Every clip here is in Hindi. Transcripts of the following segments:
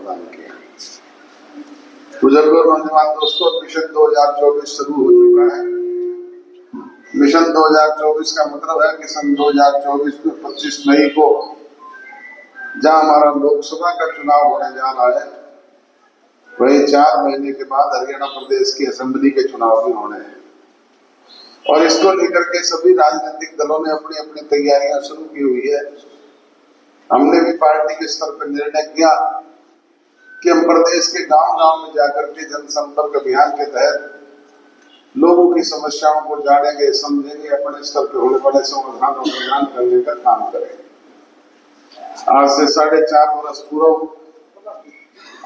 प्रदान किया। बुजुर्गों, नौजवान दोस्तों, मिशन 2024 शुरू हो चुका है। मिशन 2024 का मतलब है कि सन 2024 में 25 मई को जहां हमारा लोकसभा का चुनाव होने जा रहा है, वही 4 महीने के बाद हरियाणा प्रदेश की असेंबली के चुनाव भी होने हैं। और इसको लेकर के सभी राजनीतिक दलों ने अपनी अपनी तैयारियां शुरू की हुई है। हमने भी पार्टी के स्तर पर निर्णय किया कि हम प्रदेश के गांव-गांव में जाकर के जनसंपर्क अभियान के तहत लोगों की समस्याओं को जानेंगे, समझेंगे, अपने स्तर पर होने वाले समाधान और प्रदान करने का काम करेंगे। आज से 4.5 वर्ष पूर्व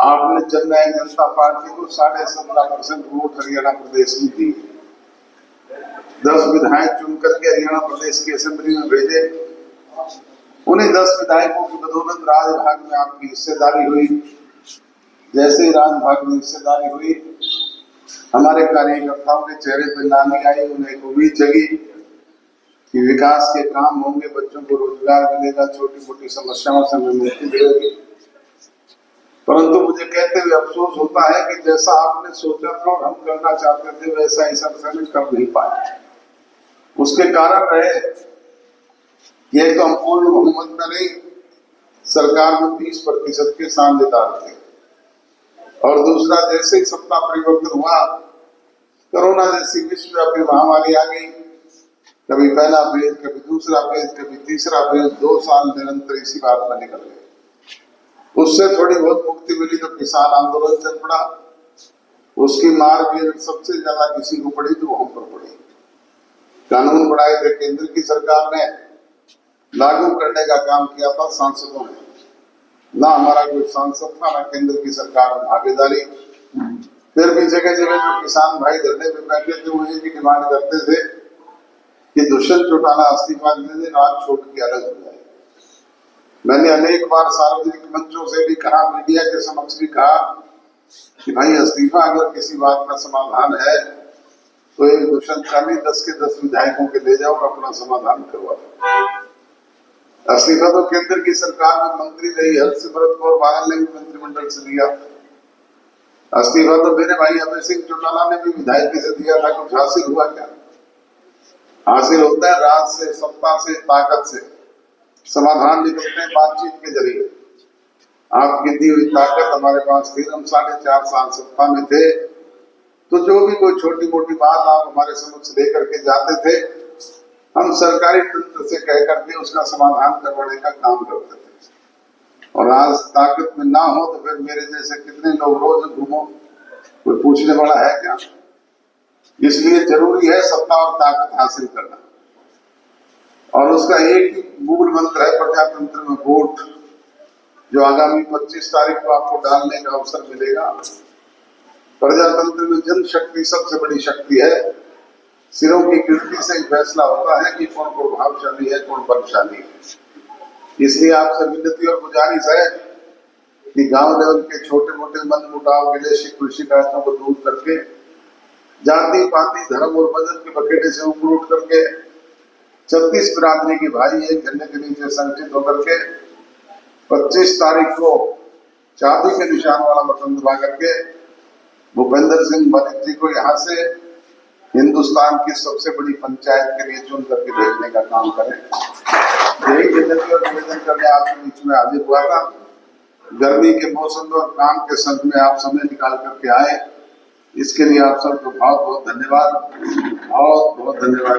आपने जननायक जनता पार्टी को 17.5% वोट हरियाणा प्रदेश में दी। 10 विधायक चुन करके हरियाणा प्रदेश की असेंबली में भेजे। उन्हीं 10 विधायकों की बदौलत राजभाग में आपकी हिस्सेदारी हुई। जैसे ही राजभाग में हिस्सेदारी हुई, हमारे कार्यकर्ताओं के चेहरे पर नानी आई, उन्हें उम्मीद जगी कि विकास के काम होंगे, बच्चों को रोजगार मिलेगा, छोटी मोटी समस्याओं से हमें मुक्ति मिलेगी। परंतु मुझे कहते हुए अफसोस होता है कि जैसा आपने सोचा था और हम करना चाहते थे, वैसा इस अरसे में कर नहीं पाए। उसके कारण रहे कि एक तो हम पूर्ण बहुमत में नहीं, सरकार में 30% के साझेदार थे, और दूसरा जैसे ही सत्ता परिवर्तन हुआ, कोरोना जैसी विश्वव्यापी महामारी आ गई। कभी पहला फेज, कभी दूसरा फेज, कभी तीसरा फेज, 2 साल निरंतर इसी बात में निकल गए। उससे थोड़ी बहुत मुक्ति मिली तो किसान आंदोलन चल पड़ा। उसकी मार भी सबसे ज्यादा किसी को पड़ी तो हम पर पड़ी। कानून बनाए थे केंद्र की सरकार ने, लागू करने का काम किया था सांसदों ने। ना हमारा कोई सांसद था, ना केंद्र की सरकार में भागीदारी। फिर भी जगह जगह जो किसान भाई धरने में बैठे थे, वो ये भी डिमांड करते थे कि दुष्यंत चौटाला इस्तीफा दे दे, राज छोड़ के अलग हो जाए। मैंने अनेक बार सार्वजनिक मंचों से भी कहा, मीडिया के समक्ष भी कहा कि भाई इस्तीफा अगर किसी बात का समाधान है तो एक दुष्यंत का नहीं, 10 के 10 विधायकों के ले जाओ और अपना समाधान करवाओ। इस्तीफा तो केंद्र की सरकार में मंत्री रही हरसिमरत कौर बादल ने भी मंत्रिमंडल से दिया। इस्तीफा तो मेरे भाई अभय सिंह चौटाला ने भी विधायकी से दिया था। कुछ हासिल हुआ क्या? हासिल होता है राज से, सत्ता से, ताकत से। समाधान निकलते हैं बातचीत के जरिए। आपकी दी हुई ताकत हमारे पास थी। हम 4.5 साल सत्ता में थे, तो जो भी कोई छोटी मोटी बात आप हमारे समक्ष लेकर के जाते थे, हम सरकारी तंत्र से कह करके उसका समाधान करवाने का काम करते थे। और आज ताकत में ना हो तो फिर मेरे जैसे कितने लोग रोज घूमो, कोई पूछने वाला है क्या? इसलिए जरूरी है सत्ता और ताकत हासिल करना। और उसका एक ही मूल मंत्र है प्रजातंत्र में वोट, जो आगामी 25 तारीख को आपको डालने का अवसर मिलेगा। प्रजातंत्र में जनशक्ति सबसे बड़ी शक्ति है। सिरों की गिनती से फैसला होता है कि कौन प्रभावशाली है, कौन बलशाली है। इसलिए आपसे विनती और गुजारिश है कि गांव लेवल के छोटे मोटे मनमुटाव, गिले शिकवे, शिकायतों को दूर करके, जाति पाति धर्म और मजहब के बखेड़े से ऊपर उठ करके 36 बिरादरी की भाई एक झंडे के नीचे संगठित होकर के 25 तारीख को चाबी के निशान वाला बटन दबा करके भूपेंद्र सिंह मलिक जी को यहाँ से हिंदुस्तान की सबसे बड़ी पंचायत के लिए चुन करके भेजने का काम करें। यही विनती और निवेदन करने आपके बीच में हाजिर हुआ था। गर्मी के मौसम और काम के संग में आप समय निकाल करके आए, इसके लिए आप सबको बहुत बहुत धन्यवाद। बहुत बहुत धन्यवाद।